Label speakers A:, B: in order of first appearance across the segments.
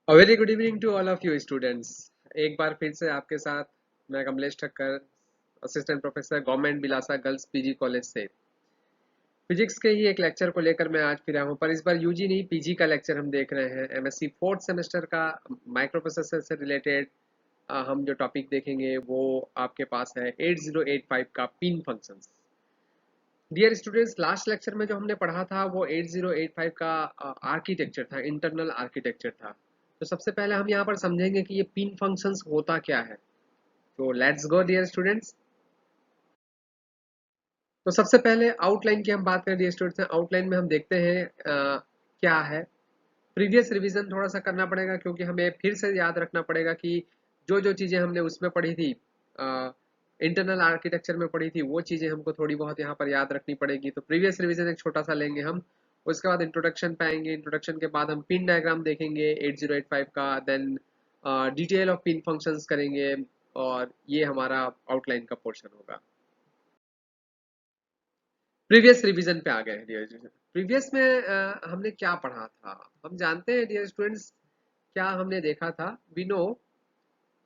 A: A very good evening to all of you students। एक बार फिर से आपके साथ मैं Kamlesh Thakkar, assistant professor government Bilasa girls PG college से फिजिक्स के ही एक लेक्चर को लेकर मैं आज फिर आया हूँ। पर इस बार यूजी नहीं, पीजी का लेक्चर हम देख रहे हैं। एमएससी फोर्थ सेमेस्टर का माइक्रो प्रोसेसर से रिलेटेड हम जो टॉपिक देखेंगे वो आपके पास है 8085 का pin functions. Dear students, last lecture में जो हमने पढ़ा था वो 8085 का आर्किटेक्चर था, इंटरनल आर्किटेक्चर था। तो सबसे पहले हम यहाँ पर समझेंगे कि ये पिन फंक्शंस होता क्या है। तो लेट्स गो डियर स्टूडेंट्स। तो सबसे पहले आउटलाइन की हम बात करें डियर स्टूडेंट्स। आउटलाइन में हम देखते हैं क्या है। प्रीवियस रिवीजन थोड़ा सा करना पड़ेगा क्योंकि हमें फिर से याद रखना पड़ेगा कि जो जो चीज़ें हमने उसमें पढ़ी थी, इंटरनल आर्किटेक्चर में पढ़ी थी, वो चीज़ें हमको थोड़ी बहुत यहाँ पर याद रखनी पड़ेगी। तो प्रीवियस रिवीजन एक छोटा सा लेंगे हम। उसके बाद इंट्रोडक्शन पे आएंगे। इंट्रोडक्शन के बाद हम पिन डायग्राम देखेंगे 8085 का। Then detail of pin functions करेंगे और ये हमारा आउटलाइन का पोर्शन होगा। प्रीवियस रिवीजन पे आ गए हैं डियर स्टूडेंट। प्रीवियस में हमने क्या पढ़ा था हम जानते हैं डियर स्टूडेंट्स। क्या हमने देखा था, वी नो,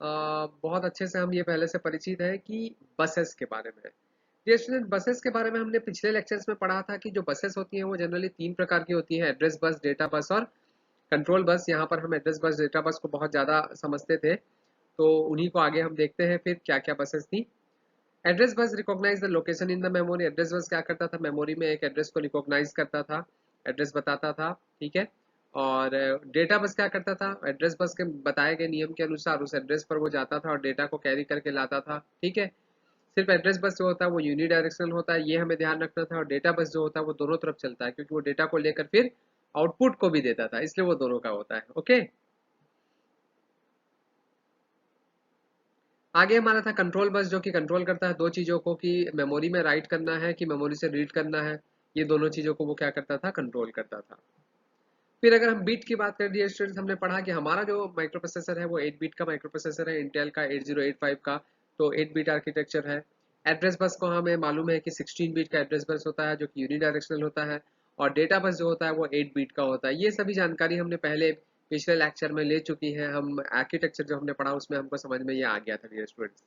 A: बहुत अच्छे से हम ये पहले से परिचित है कि बसेस के बारे में। डियर स्टूडेंट, बसेस के बारे में हमने पिछले लेक्चर्स में पढ़ा था कि जो बसेस होती हैं वो जनरली तीन प्रकार की होती हैं: एड्रेस बस, डेटा बस और कंट्रोल बस। यहाँ पर हम एड्रेस बस, डेटा बस को बहुत ज़्यादा समझते थे, तो उन्हीं को आगे हम देखते हैं फिर क्या क्या बसेस थी। Address bus recognise the location in the memory. Address bus क्या करता था, मेमोरी में एक एड्रेस को रिकॉग्नाइज करता था, एड्रेस बताता था, ठीक है। और डेटा बस क्या करता था, एड्रेस बस के बताए गए नियम के अनुसार उस एड्रेस पर वो जाता था और डेटा को कैरी करके लाता था, ठीक है। सिर्फ एड्रेस बस जो होता है वो यूनी डायरेक्शनल होता है, ये हमें ध्यान रखना था। और डेटा बस जो होता है वो दोनों तरफ चलता है क्योंकि वो डेटा को लेकर फिर आउटपुट को भी देता था, इसलिए वो दोनों का होता है। ओके, आगे हमारा था कंट्रोल बस, जो कि कंट्रोल करता है दो चीज़ों को, कि मेमोरी में राइट करना है कि मेमोरी से रीड करना है। ये दोनों चीज़ों को वो क्या करता था, कंट्रोल करता था। फिर अगर हम बीट की बात करें डियर स्टूडेंट्स, हमने पढ़ा कि हमारा जो माइक्रो प्रोसेसर है वो 8 बीट का माइक्रो प्रोसेसर है, इंटेल का 8085 का। तो 8 बीट आर्किटेक्चर है। एड्रेस बस को हमें मालूम है कि 16 बीट का एड्रेस बस होता है जो कि यूनिडायरेक्शनल होता है। और डेटा बस जो होता है वो 8 बीट का होता है। ये सभी जानकारी हमने पहले पिछले लेक्चर में ले चुकी है। हम आर्किटेक्चर जो हमने पढ़ा उसमें हमको समझ में ये आ गया था डियर स्टूडेंट्स।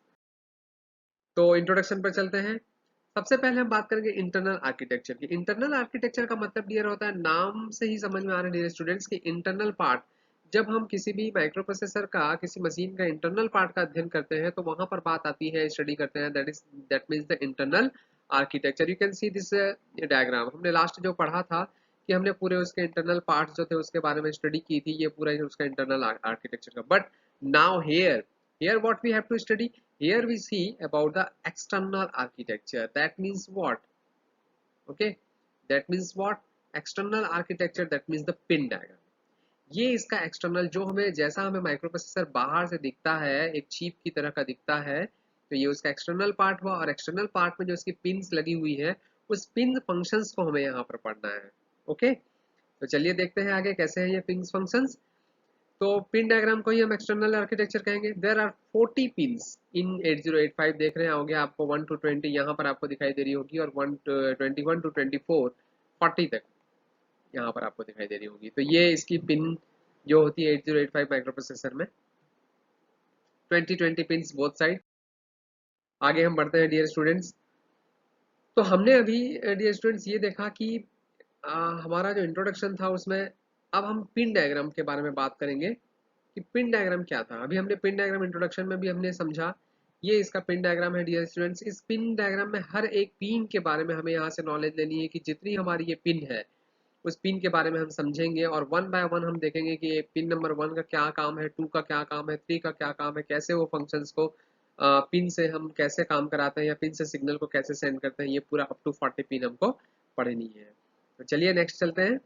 A: तो इंट्रोडक्शन पर चलते हैं। सबसे पहले हम बात करेंगे इंटरनल आर्किटेक्चर की। इंटरनल आर्किटेक्चर का मतलब डियर होता है, नाम से ही समझ में आ रहा है डियर स्टूडेंट्स की इंटरनल पार्ट। जब हम किसी भी माइक्रो प्रोसेसर का, किसी मशीन का इंटरनल पार्ट का अध्ययन करते हैं तो वहां पर बात आती है, स्टडी करते हैं, that means the internal architecture. You can see this diagram. हमने लास्ट जो पढ़ा था कि हमने पूरे उसके इंटरनल पार्ट जो थे उसके बारे में स्टडी की थी, ये पूरा उसका इंटरनल आर्किटेक्चर का। But now here what we have to study, here we see about the external architecture. That means what? Okay, that means what? External architecture, that means the pin diagram. ये इसका external, जो हमें, जैसा हमें micro processor बाहर से दिखता है, एक चिप की तरह का दिखता है, तो ये उसका एक्सटर्नल पार्ट हुआ। और एक्सटर्नल पार्ट में जो इसकी पिन्स लगी हुई है, उस पिन फंक्शंस को हमें यहाँ पर पढ़ना है। ओके, तो चलिए देखते हैं आगे कैसे हैं ये पिन फंक्शंस। तो पिन डायग्राम को ही हम एक्सटर्नल आर्किटेक्चर कहेंगे। देयर आर 40 पिन्स इन 8085। देख रहे होंगे आपको 1 to 20 यहाँ पर आपको दिखाई दे रही होगी, और 21 to 24, 40 तक यहाँ पर आपको दिखाई दे रही होगी। तो ये इसकी पिन जो होती है 8085 माइक्रो प्रोसेसर में, 20 पिन्स बोथ साइड। आगे हम बढ़ते हैं डियर स्टूडेंट्स। तो हमने अभी डियर स्टूडेंट्स ये देखा कि हमारा जो इंट्रोडक्शन था उसमें, अब हम पिन डायग्राम के बारे में बात करेंगे कि पिन डायग्राम क्या था। अभी हमने पिन डायग्राम इंट्रोडक्शन में भी हमने समझा, ये इसका पिन डायग्राम है डियर स्टूडेंट्स। इस पिन डायग्राम में हर एक पिन के बारे में हमें यहाँ से नॉलेज लेनी है कि जितनी हमारी ये पिन है उस पिन के बारे में हम समझेंगे, और वन बाय वन हम देखेंगे कि पिन नंबर 1 का क्या काम है, 2 का क्या काम है, 3 का क्या काम है, कैसे वो फंक्शंस को पिन से हम कैसे काम कराते हैं या पिन से सिग्नल को कैसे सेंड करते हैं। ये पूरा अप टू 40 पिन हमको पढ़नी है। तो चलिए नेक्स्ट चलते हैं,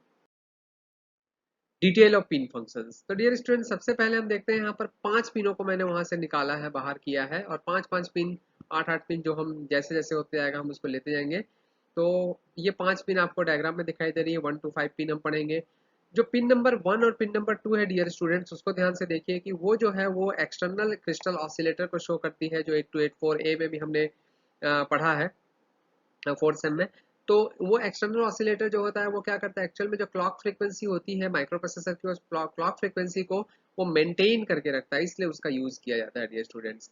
A: डिटेल ऑफ पिन फंक्शंस। तो डियर स्टूडेंट, सबसे पहले हम देखते हैं यहाँ पर 5 पिनों को मैंने वहां से निकाला है, बाहर किया है, और 5 पिन, 8 पिन, जो हम जैसे जैसे होते जाएगा हम उसको लेते जाएंगे। तो ये 5 पिन आपको डायग्राम में दिखाई दे रही है। 1 to 5 पिन हम पढ़ेंगे। जो पिन नंबर 1 और पिन नंबर 2 है डियर स्टूडेंट्स, उसको ध्यान से देखिए कि वो जो है वो एक्सटर्नल क्रिस्टल ऑसिलेटर को शो करती है, जो 8284A में भी हमने पढ़ा है, फोर्थ सेम में। तो वो एक्सटर्नल ऑसिलेटर जो होता है वो क्या करता है, एक्चुअल में जो क्लॉक फ्रीक्वेंसी होती है माइक्रो प्रोसेसर की, उस क्लॉक फ्रीक्वेंसी को वो मेंटेन करके रखता है, इसलिए उसका यूज किया जाता है डियर स्टूडेंट्स।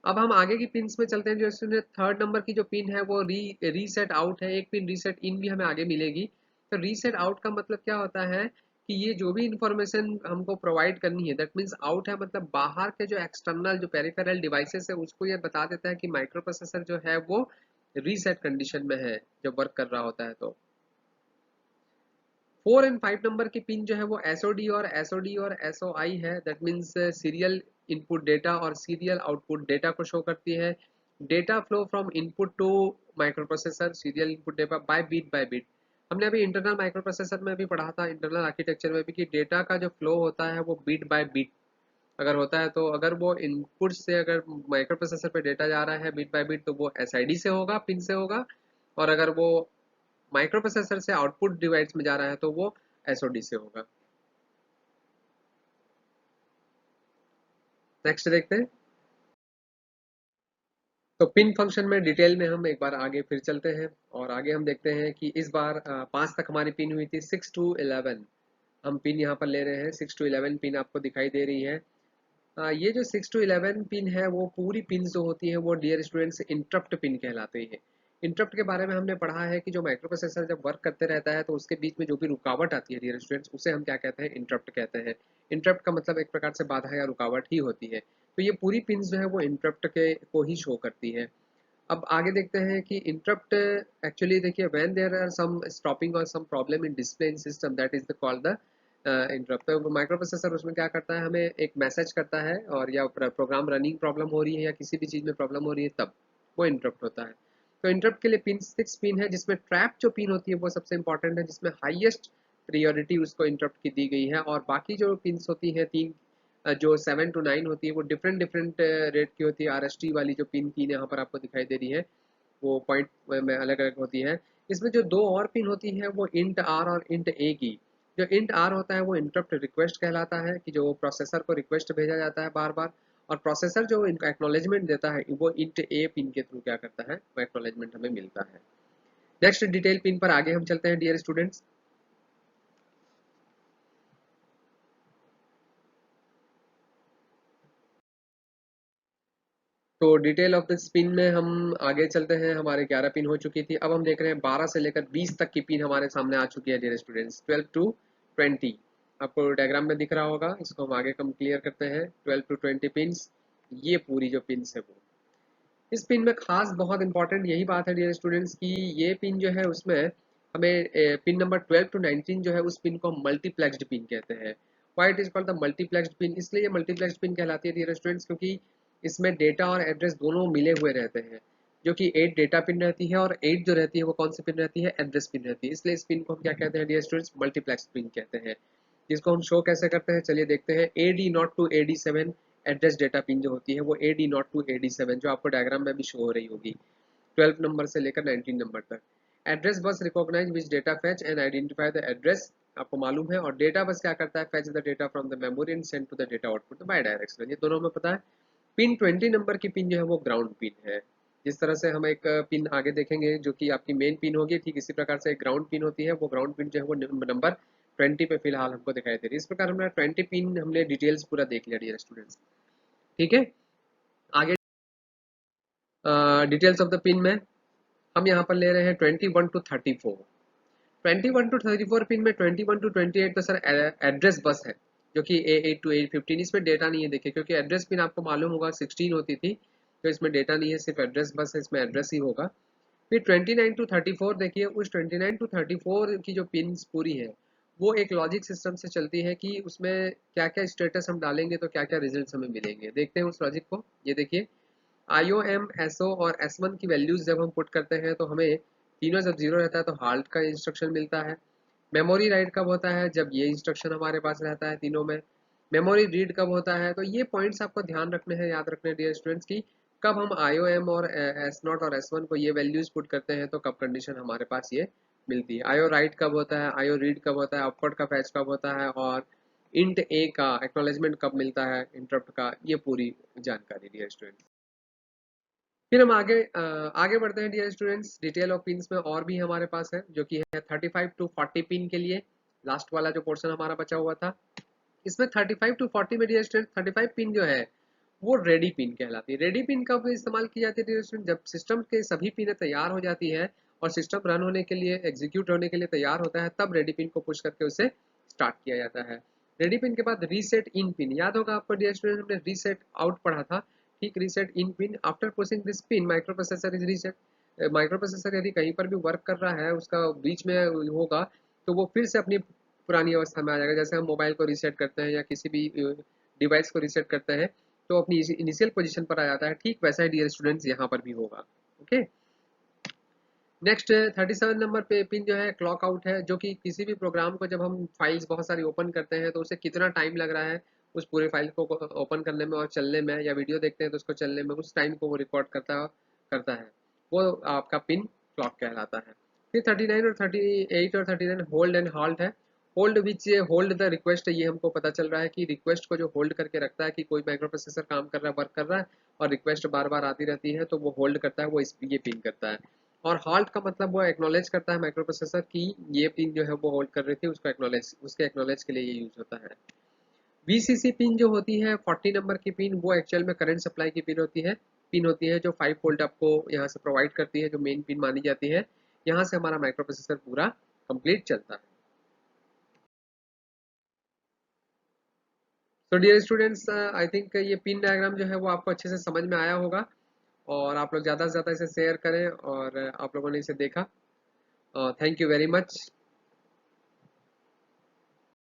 A: अब हम आगे की पिन्स में चलते हैं। जो स्टूडेंट थर्ड नंबर की जो पिन है वो रीसेट आउट है, एक पिन रीसेट इन भी हमें आगे मिलेगी। तो रीसेट आउट का मतलब क्या होता है कि ये जो भी इंफॉर्मेशन हमको प्रोवाइड करनी है, दैट मीन्स आउट है मतलब बाहर के जो एक्सटर्नल जो पेरिफेरल डिवाइसेस है उसको ये बता देता है कि माइक्रो प्रोसेसर जो है वो रीसेट कंडीशन में है जब वर्क कर रहा होता है। तो 4 और 5 नंबर की पिन जो है वो एसओडी और एसओआई है, that means serial input data और सीरियल आउटपुट डेटा को शो करती है। Data flow from input to microprocessor, serial input data by bit. हमने अभी इंटरनल माइक्रो प्रोसेसर में भी पढ़ा था, इंटरनल आर्किटेक्चर में भी, कि डेटा का जो फ्लो होता है वो बिट बाय बिट अगर होता है, तो अगर वो इनपुट से अगर माइक्रो प्रोसेसर पे डेटा जा रहा है बिट बाय बिट तो वो एसआईडी से होगा, पिन से होगा। और अगर वो माइक्रो प्रोसेसर से आउटपुट डिवाइस में जा रहा है तो वो एसओडी से होगा। नेक्स्ट देखते हैं। तो पिन फंक्शन में डिटेल में हम एक बार आगे फिर चलते हैं और आगे हम देखते हैं कि इस बार 5 तक हमारी पिन हुई थी, 6 to 11 हम पिन यहाँ पर ले रहे हैं। 6 to 11 पिन आपको दिखाई दे रही है। ये जो 6 to 11 पिन है वो पूरी पिन जो होती है वो डियर स्टूडेंट्स इंटरप्ट पिन कहलाती है। इंटरप्ट के बारे में हमने पढ़ा है कि जो माइक्रो प्रोसेसर जब वर्क करते रहता है तो उसके बीच में जो भी रुकावट आती है डियर स्टूडेंट्स, उसे हम क्या कहते हैं, इंटरप्ट कहते हैं। इंटरप्ट का मतलब एक प्रकार से बाधा या रुकावट ही होती है। तो ये पूरी पिन जो है वो इंटरप्ट के को ही शो करती है। अब आगे देखते हैं कि इंटरप्ट एक्चुअली देखिए, when there are some stopping और some problem in display in system, that is the called the interrupt. तो माइक्रो प्रोसेसर उसमें क्या करता है, हमें एक मैसेज करता है, और या प्रोग्राम रनिंग प्रॉब्लम हो रही है या किसी भी चीज़ में प्रॉब्लम हो रही है तब वो इंटरप्ट होता है। तो इंटरप्ट के लिए पिन 6 पिन है, जिसमें ट्रैप जो पिन होती है वो सबसे इंपॉर्टेंट है, जिसमें हाईएस्ट प्रियोरिटी उसको इंटरप्ट की दी गई है। और बाकी जो पिन्स होती हैं तीन, जो 7 to 9 होती है वो डिफरेंट डिफरेंट रेट की होती है। आरएसटी वाली जो पिन 3 यहाँ पर आपको दिखाई दे रही है वो पॉइंट में अलग अलग होती है। इसमें जो दो और पिन होती है वो इंट आर और इंट ए की। जो इंट आर होता है वो इंटरप्ट रिक्वेस्ट कहलाता है, कि जो प्रोसेसर को रिक्वेस्ट भेजा जाता है बार बार, और प्रोसेसर जो इनका एक्नॉलेजमेंट देता है वो इंट ए पिन के थ्रू क्या करता है, वो एक्नॉलेजमेंट हमें मिलता है। नेक्स्ट डिटेल पिन पर आगे हम चलते हैं डियर स्टूडेंट्स। तो डिटेल ऑफ दिस पिन में हम आगे चलते हैं। हमारे 11 पिन हो चुकी थी, अब हम देख रहे हैं 12 से लेकर 20 तक की पिन हमारे सामने आ चुकी है डियर स्टूडेंट्स। 12 to 20 आपको डायग्राम में दिख रहा होगा, इसको हम आगे कम क्लियर करते हैं। 12 to 20 पिन्स, ये पूरी जो पिन्स है वो। इस पिन में खास बहुत इंपॉर्टेंट यही बात है डियर स्टूडेंट्स की, ये पिन जो है उसमें हमें पिन नंबर 12 to 19 जो है उस पिन को हम मल्टीप्लेक्स्ड पिन कहते हैं। Why it is called the multiplexed pin, इसलिए ये मल्टीप्लेक्स्ड पिन कहलाती है डियर स्टूडेंट्स क्योंकि इसमें डेटा और एड्रेस दोनों मिले हुए रहते हैं। जो कि 8 डेटा पिन रहती है और 8 जो रहती है वो कौन सी पिन रहती है, एड्रेस पिन रहती है। इसलिए इस पिन को हम क्या कहते हैं डियर स्टूडेंट्स, मल्टीप्लेक्स पिन कहते हैं। जिसको हम शो कैसे करते हैं, चलिए देखते हैं। AD0 to AD7 address data pin जो होती है वो AD0 to AD7 जो आपको डायग्राम में भी शो हो रही होगी, 12 नंबर से लेकर 19 नंबर तक। Address bus recognise which data fetch and identify the address, आपको मालूम है। और डेटा बस क्या करता है, fetch the data from the memory and send to the data output bidirectional, ये दोनों हमें पता है। पिन 20 नंबर की पिन जो है वो ग्राउंड पिन है। जिस तरह से हम एक पिन आगे देखेंगे जो कि आपकी मेन पिन होगी, ठीक इसी प्रकार से एक ग्राउंड पिन होती है। वो ग्राउंड पिन जो है वो नंबर 20 पे फिलहाल हमको दिखाई दे रही है। इस प्रकार हमने 20 पिन हमने डिटेल्स पूरा देख लिया डियर स्टूडेंट्स। ठीक है, आगे डिटेल्स ऑफ द पिन में हम यहाँ पर ले रहे हैं 21 to 34। 21 to 34 पिन में 21 to 28 तो सर एड्रेस बस है, जो कि A8 to A15, इसमें डेटा नहीं है देखिए, क्योंकि एड्रेस पिन आपको मालूम होगा 16 होती थी, तो इसमें डेटा नहीं है, सिर्फ एड्रेस बस है, इसमें एड्रेस ही होगा। फिर 29 to 34 देखिए, उस 29 to 34 की जो पिन पूरी है वो एक लॉजिक सिस्टम से चलती है कि उसमें क्या क्या स्टेटस हम डालेंगे तो क्या क्या रिजल्ट हमें मिलेंगे। देखते हैं उस लॉजिक को। ये देखिए, IOM, SO और S1 की वैल्यूज जब हम पुट करते हैं तो हमें तीनों जब जीरो रहता है तो हाल्ट का इंस्ट्रक्शन मिलता है। मेमोरी राइट कब होता है, जब ये इंस्ट्रक्शन हमारे पास रहता है तीनों में। मेमोरी रीड कब होता है, तो ये पॉइंट्स आपको ध्यान रखने हैं, याद रखने हैं डियर स्टूडेंट्स की, कब हम IOM और S0 और S1 को ये वैल्यूज पुट करते हैं तो कब कंडीशन हमारे पास ये मिलती है। IO राइट कब होता है, IO रीड कब होता है, अपवर्ड का फैच कब होता है, और इंट ए का एक्नॉलेजमेंट कब मिलता है इंटरप्ट का, ये पूरी जानकारी डियर स्टूडेंट्स। फिर हम आगे बढ़ते हैं dear students. Detail of pins में और भी हमारे पास है, जो कि है 35 टू 40 पिन के लिए। लास्ट वाला जो पोर्शन हमारा बचा हुआ था, इसमें 35 टू 40 में डियर स्टूडेंट 35 पिन जो है वो रेडी पिन कहलाती है। रेडी पिन कब इस्तेमाल की जाती है डियर स्टूडेंट? जब सिस्टम के सभी पिनें तैयार हो जाती है और सिस्टम रन होने के लिए, एग्जीक्यूट होने के लिए तैयार होता है, तब रेडी पिन को पुश करके उसे स्टार्ट किया जाता है। रेडी पिन के बाद रीसेट इन पिन, याद होगा आपको डियर स्टूडेंट, हमने रीसेट आउट पढ़ा था। ठीक, reset in pin, after pushing this pin micro processor is reset. Micro processor यदि कहीं पर भी वर्क कर रहा है, उसका बीच में होगा, तो वो फिर से अपनी पुरानी अवस्था में आ जाएगा। जैसे हम मोबाइल को रीसेट करते हैं या किसी भी डिवाइस को रीसेट करते हैं, तो अपनी इनिशियल पोजीशन पर आ जाता है। ठीक वैसा ही डियर स्टूडेंट्स यहाँ पर भी होगा। ओके, नेक्स्ट 37 नंबर पे पिन जो है क्लॉक आउट है, जो कि किसी भी प्रोग्राम को जब हम फाइल्स बहुत सारी ओपन करते हैं तो उसे कितना टाइम लग रहा है उस पूरे फाइल को ओपन करने में और चलने में, या वीडियो देखते हैं तो उसको चलने में, उस टाइम को वो रिकॉर्ड करता है, वो आपका पिन क्लॉक कहलाता है। फिर 39 और 38 और 39 होल्ड एंड हॉल्ट है। Hold which hold the request, ये हमको पता चल रहा है कि रिक्वेस्ट को जो होल्ड करके रखता है कि कोई माइक्रो प्रोसेसर काम कर रहा है, वर्क कर रहा है और रिक्वेस्ट बार बार आती रहती है, तो वो होल्ड करता है, वो ये पिन करता है। और हॉल्ट का मतलब वो एक्नॉलेज करता है माइक्रो प्रोसेसर की ये पिन जो है वो होल्ड कर रही थी, उसको एक्नॉलेज, उसके एक्नॉलेज के लिए ये यूज होता है। वीसीसी पिन जो होती है 40 नंबर की पिन, वो एक्चुअल में करंट सप्लाई की पिन होती है जो 5 वोल्ट आपको यहाँ से प्रोवाइड करती है, जो मेन पिन मानी जाती है। यहाँ से हमारा माइक्रो प्रोसेसर पूरा कंप्लीट चलता है। तो डियर स्टूडेंट्स, आई थिंक ये पिन डायग्राम जो है वो आपको अच्छे से समझ में आया होगा, और आप लोग ज़्यादा से ज़्यादा इसे शेयर करें, और आप लोगों ने इसे देखा। Thank you very much.